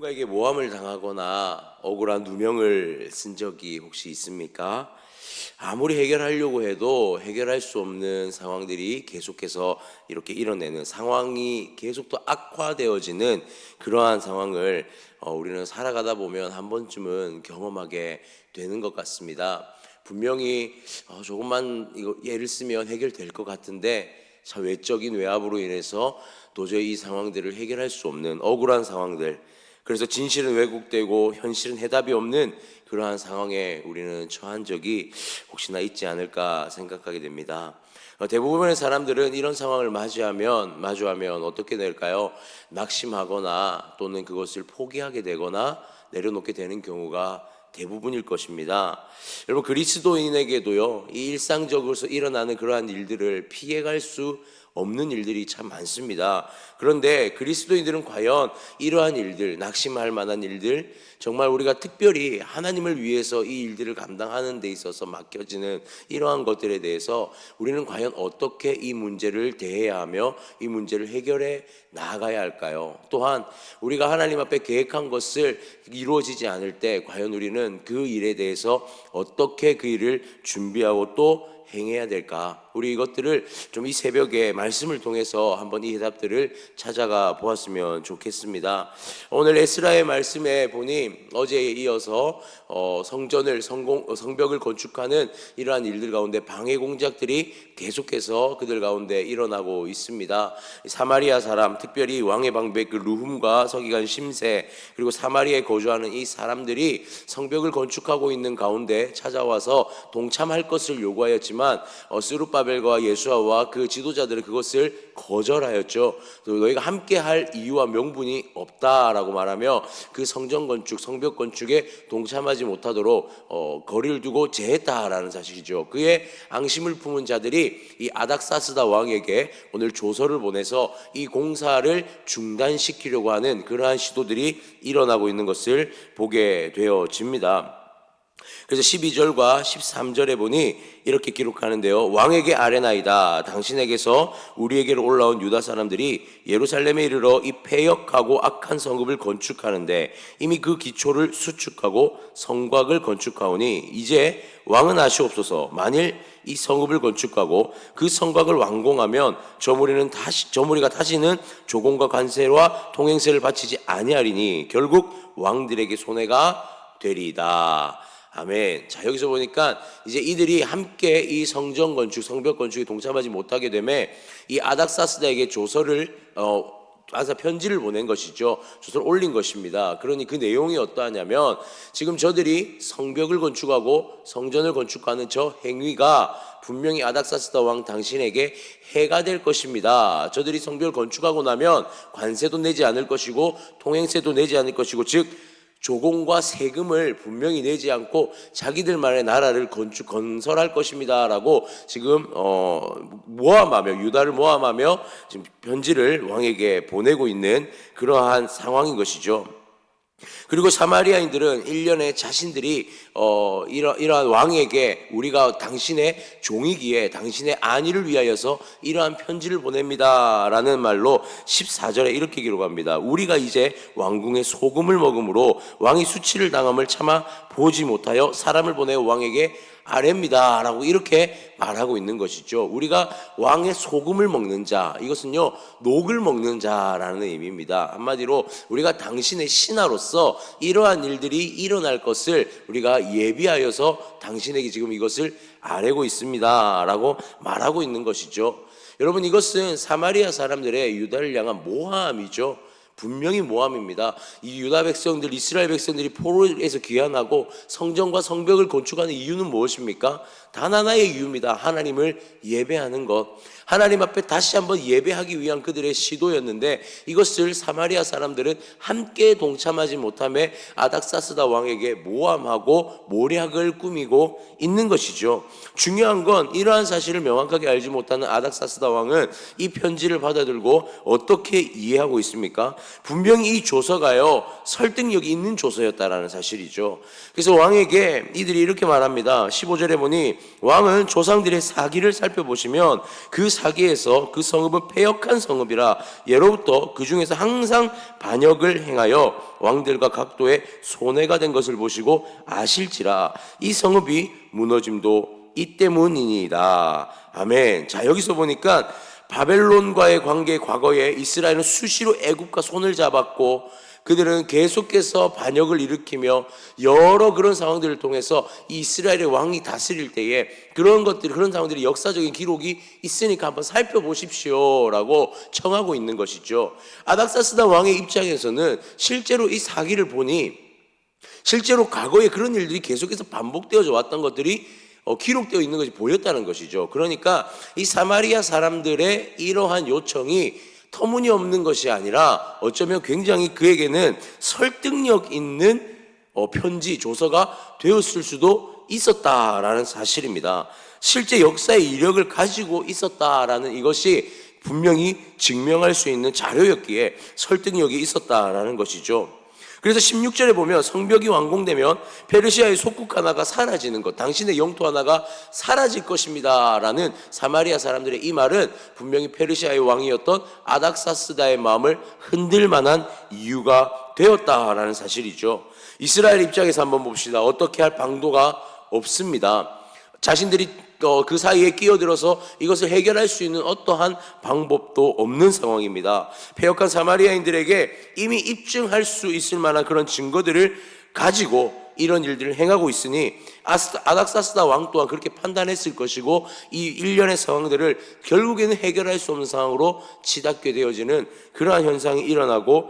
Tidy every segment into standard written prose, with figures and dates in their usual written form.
누군가에게 모함을 당하거나 억울한 누명을 쓴 적이 혹시 있습니까? 아무리 해결하려고 해도 해결할 수 없는 상황들이 계속해서 이렇게 일어나는 상황이 계속 또 악화되어지는 그러한 상황을 우리는 살아가다 보면 한 번쯤은 경험하게 되는 것 같습니다. 분명히 조금만 이거 예를 쓰면 해결될 것 같은데 외적인 외압으로 인해서 도저히 이 상황들을 해결할 수 없는 억울한 상황들, 그래서 진실은 왜곡되고 현실은 해답이 없는 그러한 상황에 우리는 처한 적이 혹시나 있지 않을까 생각하게 됩니다. 대부분의 사람들은 이런 상황을 마주하면 어떻게 될까요? 낙심하거나 또는 그것을 포기하게 되거나 내려놓게 되는 경우가 대부분일 것입니다. 여러분, 그리스도인에게도요, 이 일상적으로 일어나는 그러한 일들을 피해갈 수 없는 일들이 참 많습니다. 그런데 그리스도인들은 과연 이러한 일들, 낙심할 만한 일들, 정말 우리가 특별히 하나님을 위해서 이 일들을 감당하는 데 있어서 맡겨지는 이러한 것들에 대해서 우리는 과연 어떻게 이 문제를 대해야 하며 이 문제를 해결해 나아가야 할까요? 또한 우리가 하나님 앞에 계획한 것을 이루어지지 않을 때 과연 우리는 그 일에 대해서 어떻게 그 일을 준비하고 또 행해야 될까? 우리 이것들을 좀 이 새벽에 말씀을 통해서 한번 이 해답들을 찾아가 보았으면 좋겠습니다. 오늘 에스라의 말씀에 보니 어제에 이어서 성벽을 건축하는 이러한 일들 가운데 방해 공작들이 계속해서 그들 가운데 일어나고 있습니다. 사마리아 사람, 특별히 왕의 방백 그 르훔과 서기관 심세, 그리고 사마리아에 거주하는 이 사람들이 성벽을 건축하고 있는 가운데 찾아와서 동참할 것을 요구하였지만 스룹바벨과 예수아와 그 지도자들은 그것을 거절하였죠. 너희가 함께 할 이유와 명분이 없다라고 말하며 그 성전 건축, 성벽 건축에 동참하지 못하도록 거리를 두고 제했다라는 사실이죠. 그의 앙심을 품은 자들이 이 아닥사스다 왕에게 오늘 조서를 보내서 이 공사를 중단시키려고 하는 그러한 시도들이 일어나고 있는 것을 보게 되어집니다. 그래서 12절과 13절에 보니 이렇게 기록하는데요. 왕에게 아뢰나이다. 당신에게서 우리에게로 올라온 유다 사람들이 예루살렘에 이르러 이 패역하고 악한 성읍을 건축하는데 이미 그 기초를 수축하고 성곽을 건축하오니 이제 왕은 아시옵소서. 만일 이 성읍을 건축하고 그 성곽을 완공하면 저 무리가 다시는 조공과 관세와 통행세를 바치지 아니하리니 결국 왕들에게 손해가 되리이다. 아멘. 자, 여기서 보니까 이제 이들이 함께 이 성전 건축, 성벽 건축에 동참하지 못하게 되매 이 아닥사스다에게 조서를 편지를 보낸 것이죠. 조서를 올린 것입니다. 그러니 그 내용이 어떠하냐면 지금 저들이 성벽을 건축하고 성전을 건축하는 저 행위가 분명히 아닥사스다 왕 당신에게 해가 될 것입니다. 저들이 성벽을 건축하고 나면 관세도 내지 않을 것이고 통행세도 내지 않을 것이고, 즉 조공과 세금을 분명히 내지 않고 자기들만의 나라를 건설할 것입니다라고 지금 모함하며, 유다를 모함하며 지금 편지를 왕에게 보내고 있는 그러한 상황인 것이죠. 그리고 사마리아인들은 1년에 자신들이 이러한 왕에게 우리가 당신의 종이기에 당신의 안위를 위하여서 이러한 편지를 보냅니다 라는 말로 14절에 이렇게 기록합니다. 우리가 이제 왕궁의 소금을 먹음으로 왕이 수치를 당함을 참아 보지 못하여 사람을 보내어 왕에게 아뢰입니다 라고 이렇게 말하고 있는 것이죠. 우리가 왕의 소금을 먹는 자, 이것은요 녹을 먹는 자라는 의미입니다. 한마디로 우리가 당신의 신하로서 이러한 일들이 일어날 것을 우리가 예비하여서 당신에게 지금 이것을 아뢰고 있습니다 라고 말하고 있는 것이죠. 여러분, 이것은 사마리아 사람들의 유다를 향한 모함이죠. 분명히 모함입니다. 이 유다 백성들, 이스라엘 백성들이 포로에서 귀환하고 성전과 성벽을 건축하는 이유는 무엇입니까? 단 하나의 이유입니다. 하나님을 예배하는 것. 하나님 앞에 다시 한번 예배하기 위한 그들의 시도였는데 이것을 사마리아 사람들은 함께 동참하지 못함에 아닥사스다 왕에게 모함하고 모략을 꾸미고 있는 것이죠. 중요한 건 이러한 사실을 명확하게 알지 못하는 아닥사스다 왕은 이 편지를 받아들고 어떻게 이해하고 있습니까? 분명히 이 조서가요 설득력이 있는 조서였다라는 사실이죠. 그래서 왕에게 이들이 이렇게 말합니다. 15절에 보니 왕은 조상들의 사기를 살펴보시면 그 사기에서 그 성읍은 패역한 성읍이라 예로부터 그 중에서 항상 반역을 행하여 왕들과 각도의 손해가 된 것을 보시고 아실지라 이 성읍이 무너짐도 이 때문이니이다. 아멘. 자, 여기서 보니까 바벨론과의 관계, 과거에 이스라엘은 수시로 애굽과 손을 잡았고 그들은 계속해서 반역을 일으키며 여러 그런 상황들을 통해서 이스라엘의 왕이 다스릴 때에 그런 상황들이 역사적인 기록이 있으니까 한번 살펴보십시오 라고 청하고 있는 것이죠. 아닥사스다 왕의 입장에서는 실제로 이 사기를 보니 실제로 과거에 그런 일들이 계속해서 반복되어져 왔던 것들이 기록되어 있는 것이 보였다는 것이죠. 그러니까 이 사마리아 사람들의 이러한 요청이 터무니없는 것이 아니라 어쩌면 굉장히 그에게는 설득력 있는 편지, 조서가 되었을 수도 있었다라는 사실입니다. 실제 역사의 이력을 가지고 있었다라는 이것이 분명히 증명할 수 있는 자료였기에 설득력이 있었다라는 것이죠. 그래서 16절에 보면 성벽이 완공되면 페르시아의 속국 하나가 사라지는 것, 당신의 영토 하나가 사라질 것입니다 라는 사마리아 사람들의 이 말은 분명히 페르시아의 왕이었던 아닥사스다의 마음을 흔들 만한 이유가 되었다라는 사실이죠. 이스라엘 입장에서 한번 봅시다. 어떻게 할 방도가 없습니다. 자신들이 그 사이에 끼어들어서 이것을 해결할 수 있는 어떠한 방법도 없는 상황입니다. 패역한 사마리아인들에게 이미 입증할 수 있을 만한 그런 증거들을 가지고 이런 일들을 행하고 있으니 아닥사스다 왕 또한 그렇게 판단했을 것이고 이 일련의 상황들을 결국에는 해결할 수 없는 상황으로 치닫게 되어지는 그러한 현상이 일어나고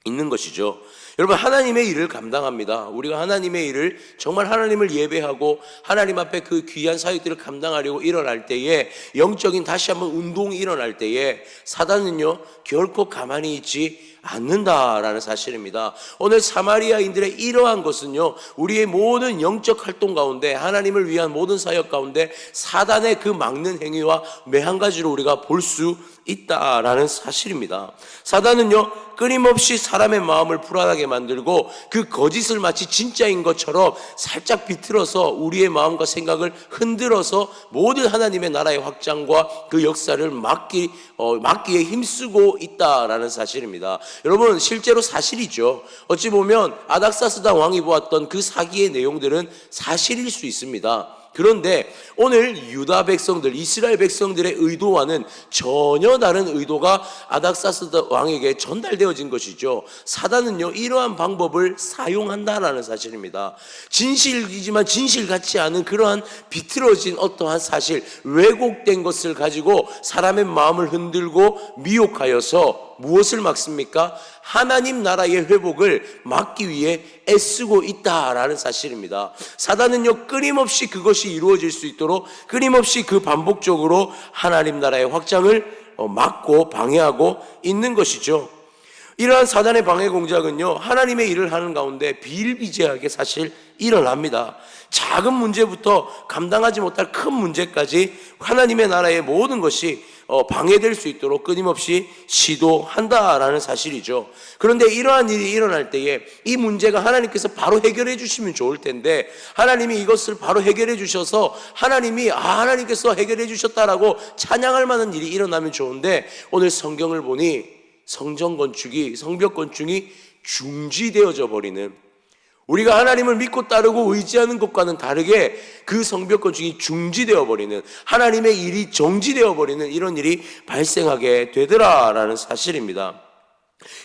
있는 것이죠. 여러분, 하나님의 일을 감당합니다. 우리가 하나님의 일을 정말 하나님을 예배하고 하나님 앞에 그 귀한 사역들을 감당하려고 일어날 때에, 영적인 다시 한번 운동이 일어날 때에 사단은요 결코 가만히 있지 않는다라는 사실입니다. 오늘 사마리아인들의 이러한 것은요 우리의 모든 영적 활동 가운데, 하나님을 위한 모든 사역 가운데 사단의 그 막는 행위와 매한 가지로 우리가 볼 수 있다라는 사실입니다. 사단은요 끊임없이 사람의 마음을 불안하게 만들고 그 거짓을 마치 진짜인 것처럼 살짝 비틀어서 우리의 마음과 생각을 흔들어서 모든 하나님의 나라의 확장과 그 역사를 막기에 힘쓰고 있다라는 사실입니다. 여러분, 실제로 사실이죠. 어찌 보면 아닥사스다 왕이 보았던 그 사기의 내용들은 사실일 수 있습니다. 그런데 오늘 유다 백성들, 이스라엘 백성들의 의도와는 전혀 다른 의도가 아닥사스다 왕에게 전달되어진 것이죠. 사단은요 이러한 방법을 사용한다라는 사실입니다. 진실이지만 진실 같지 않은 그러한 비틀어진 어떠한 사실, 왜곡된 것을 가지고 사람의 마음을 흔들고 미혹하여서 무엇을 막습니까? 하나님 나라의 회복을 막기 위해 애쓰고 있다라는 사실입니다. 사단은요 끊임없이 그것이 이루어질 수 있도록 끊임없이 그 반복적으로 하나님 나라의 확장을 막고 방해하고 있는 것이죠. 이러한 사단의 방해 공작은요 하나님의 일을 하는 가운데 비일비재하게 사실 일어납니다. 작은 문제부터 감당하지 못할 큰 문제까지 하나님의 나라의 모든 것이 방해될 수 있도록 끊임없이 시도한다라는 사실이죠. 그런데 이러한 일이 일어날 때에 이 문제가 하나님께서 바로 해결해 주시면 좋을 텐데, 하나님이 이것을 바로 해결해 주셔서 하나님께서 해결해 주셨다라고 찬양할 만한 일이 일어나면 좋은데, 오늘 성경을 보니 성벽 건축이 중지되어져 버리는, 우리가 하나님을 믿고 따르고 의지하는 것과는 다르게 그 성벽 건축이 중지되어 버리는, 하나님의 일이 정지되어 버리는 이런 일이 발생하게 되더라라는 사실입니다.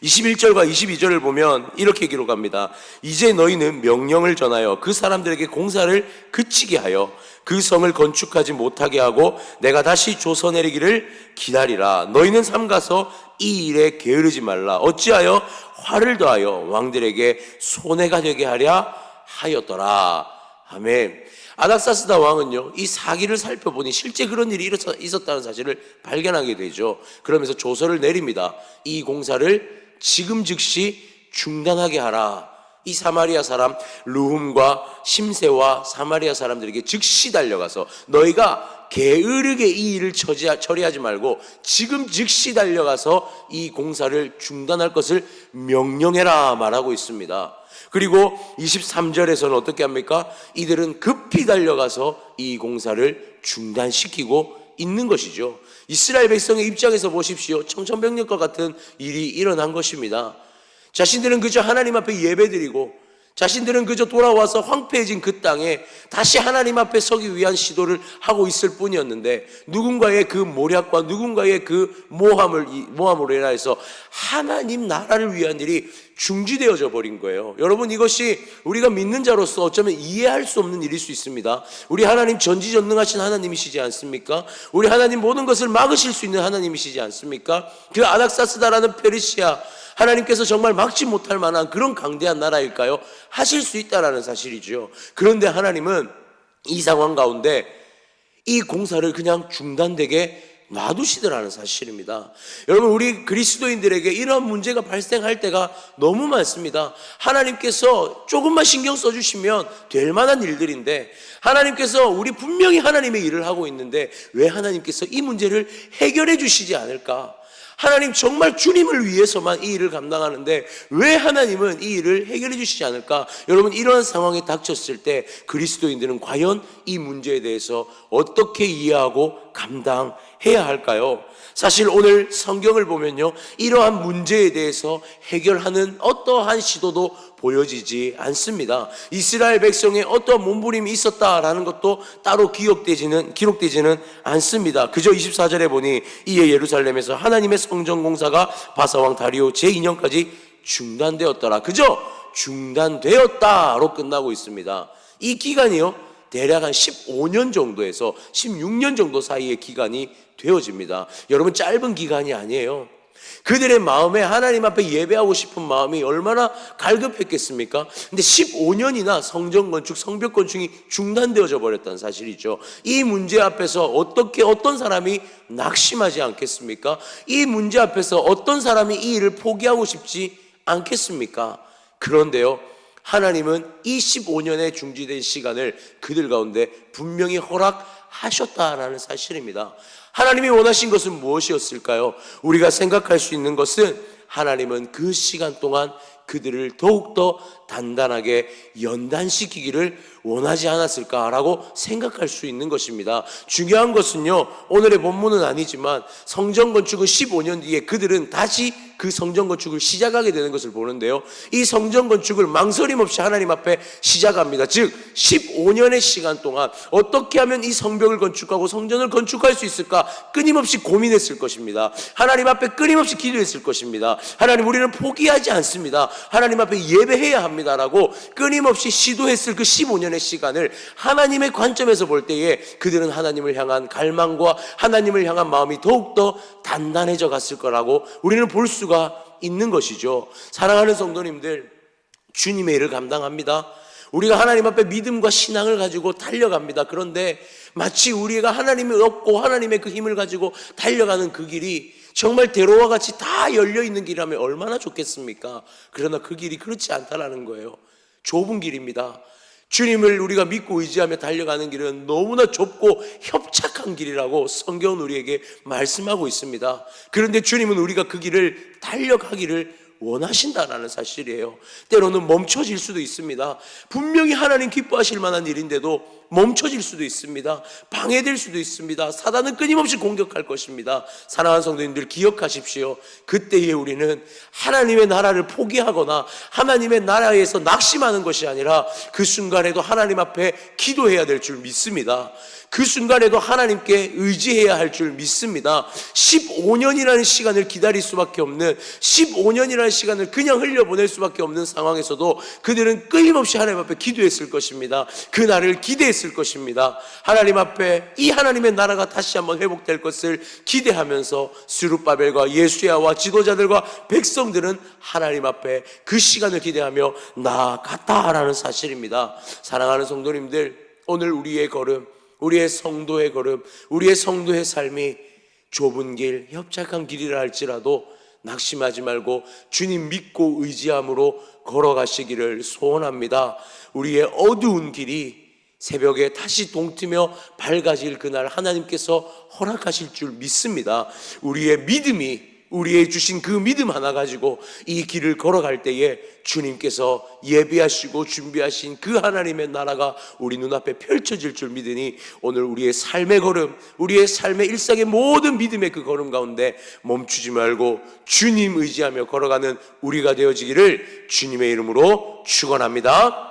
21절과 22절을 보면 이렇게 기록합니다. 이제 너희는 명령을 전하여 그 사람들에게 공사를 그치게 하여 그 성을 건축하지 못하게 하고 내가 다시 조서 내리기를 기다리라. 너희는 삼가서 이 일에 게으르지 말라. 어찌하여 화를 더하여 왕들에게 손해가 되게 하랴 하였더라. 아멘. 아닥사스다 왕은요 이 사기를 살펴보니 실제 그런 일이 있었다는 사실을 발견하게 되죠. 그러면서 조서를 내립니다. 이 공사를 지금 즉시 중단하게 하라. 이 사마리아 사람 르훔과 심세와 사마리아 사람들에게 즉시 달려가서 너희가 게으르게 이 일을 처리하지 말고 지금 즉시 달려가서 이 공사를 중단할 것을 명령해라 말하고 있습니다. 그리고 23절에서는 어떻게 합니까? 이들은 급히 달려가서 이 공사를 중단시키고 있는 것이죠. 이스라엘 백성의 입장에서 보십시오. 청천벽력과 같은 일이 일어난 것입니다. 자신들은 그저 하나님 앞에 예배드리고 자신들은 그저 돌아와서 황폐해진 그 땅에 다시 하나님 앞에 서기 위한 시도를 하고 있을 뿐이었는데 누군가의 그 모략과 누군가의 그 모함으로 인하여서 하나님 나라를 위한 일이 중지되어져 버린 거예요. 여러분, 이것이 우리가 믿는 자로서 어쩌면 이해할 수 없는 일일 수 있습니다. 우리 하나님 전지전능하신 하나님이시지 않습니까? 우리 하나님 모든 것을 막으실 수 있는 하나님이시지 않습니까? 그 아닥사스다라는 페르시아, 하나님께서 정말 막지 못할 만한 그런 강대한 나라일까요? 하실 수 있다라는 사실이죠. 그런데 하나님은 이 상황 가운데 이 공사를 그냥 중단되게 놔두시더라는 사실입니다. 여러분, 우리 그리스도인들에게 이런 문제가 발생할 때가 너무 많습니다. 하나님께서 조금만 신경 써주시면 될 만한 일들인데 하나님께서 우리 분명히 하나님의 일을 하고 있는데 왜 하나님께서 이 문제를 해결해 주시지 않을까? 하나님 정말 주님을 위해서만 이 일을 감당하는데 왜 하나님은 이 일을 해결해 주시지 않을까? 여러분, 이런 상황에 닥쳤을 때 그리스도인들은 과연 이 문제에 대해서 어떻게 이해하고 감당해야 할까요? 사실 오늘 성경을 보면요, 이러한 문제에 대해서 해결하는 어떠한 시도도 보여지지 않습니다. 이스라엘 백성의 어떠한 몸부림이 있었다라는 것도 따로 기록되지는 않습니다. 그저 24절에 보니 이에 예루살렘에서 하나님의 성전 공사가 바사왕 다리오 제2년까지 중단되었더라. 그저 중단되었다로 끝나고 있습니다. 이 기간이요, 대략 한 15년 정도에서 16년 정도 사이의 기간이 되어집니다. 여러분, 짧은 기간이 아니에요. 그들의 마음에 하나님 앞에 예배하고 싶은 마음이 얼마나 갈급했겠습니까? 근데 15년이나 성전 건축, 성벽 건축이 중단되어져 버렸다는 사실이죠. 이 문제 앞에서 어떤 사람이 낙심하지 않겠습니까? 이 문제 앞에서 어떤 사람이 이 일을 포기하고 싶지 않겠습니까? 그런데요, 하나님은 이 15년의 중지된 시간을 그들 가운데 분명히 허락하셨다라는 사실입니다. 하나님이 원하신 것은 무엇이었을까요? 우리가 생각할 수 있는 것은 하나님은 그 시간 동안 그들을 더욱더 단단하게 연단시키기를 원하지 않았을까라고 생각할 수 있는 것입니다. 중요한 것은요, 오늘의 본문은 아니지만 성전 건축은 15년 뒤에 그들은 다시 그 성전 건축을 시작하게 되는 것을 보는데요, 이 성전 건축을 망설임 없이 하나님 앞에 시작합니다. 즉 15년의 시간 동안 어떻게 하면 이 성벽을 건축하고 성전을 건축할 수 있을까 끊임없이 고민했을 것입니다. 하나님 앞에 끊임없이 기도했을 것입니다. 하나님, 우리는 포기하지 않습니다. 하나님 앞에 예배해야 합니다라고 끊임없이 시도했을 그 15년의 시간을 하나님의 관점에서 볼 때에 그들은 하나님을 향한 갈망과 하나님을 향한 마음이 더욱더 단단해져 갔을 거라고 우리는 볼 수가 있는 것이죠. 사랑하는 성도님들, 주님의 일을 감당합니다. 우리가 하나님 앞에 믿음과 신앙을 가지고 달려갑니다. 그런데 마치 우리가 하나님을 얻고 하나님의 그 힘을 가지고 달려가는 그 길이 정말 대로와 같이 다 열려있는 길이라면 얼마나 좋겠습니까? 그러나 그 길이 그렇지 않다라는 거예요. 좁은 길입니다. 주님을 우리가 믿고 의지하며 달려가는 길은 너무나 좁고 협착한 길이라고 성경은 우리에게 말씀하고 있습니다. 그런데 주님은 우리가 그 길을 달려가기를 원하신다라는 사실이에요. 때로는 멈춰질 수도 있습니다. 분명히 하나님 기뻐하실 만한 일인데도 멈춰질 수도 있습니다. 방해될 수도 있습니다. 사단은 끊임없이 공격할 것입니다. 사랑하는 성도님들, 기억하십시오. 그때에 우리는 하나님의 나라를 포기하거나 하나님의 나라에서 낙심하는 것이 아니라 그 순간에도 하나님 앞에 기도해야 될 줄 믿습니다. 그 순간에도 하나님께 의지해야 할 줄 믿습니다. 15년이라는 시간을 기다릴 수밖에 없는, 15년이라는 시간을 그냥 흘려보낼 수밖에 없는 상황에서도 그들은 끊임없이 하나님 앞에 기도했을 것입니다. 그 날을 기대했을 것입니다. 하나님 앞에 이 하나님의 나라가 다시 한번 회복될 것을 기대하면서 스룹바벨과 예수야와 지도자들과 백성들은 하나님 앞에 그 시간을 기대하며 나아갔다라는 사실입니다. 사랑하는 성도님들, 오늘 우리의 걸음, 우리의 성도의 걸음, 우리의 성도의 삶이 좁은 길, 협착한 길이라 할지라도 낙심하지 말고 주님 믿고 의지함으로 걸어가시기를 소원합니다. 우리의 어두운 길이 새벽에 다시 동트며 밝아질 그날 하나님께서 허락하실 줄 믿습니다. 우리의 믿음이, 우리의 주신 그 믿음 하나 가지고 이 길을 걸어갈 때에 주님께서 예비하시고 준비하신 그 하나님의 나라가 우리 눈앞에 펼쳐질 줄 믿으니 오늘 우리의 삶의 걸음, 우리의 삶의 일상의 모든 믿음의 그 걸음 가운데 멈추지 말고 주님 의지하며 걸어가는 우리가 되어지기를 주님의 이름으로 축원합니다.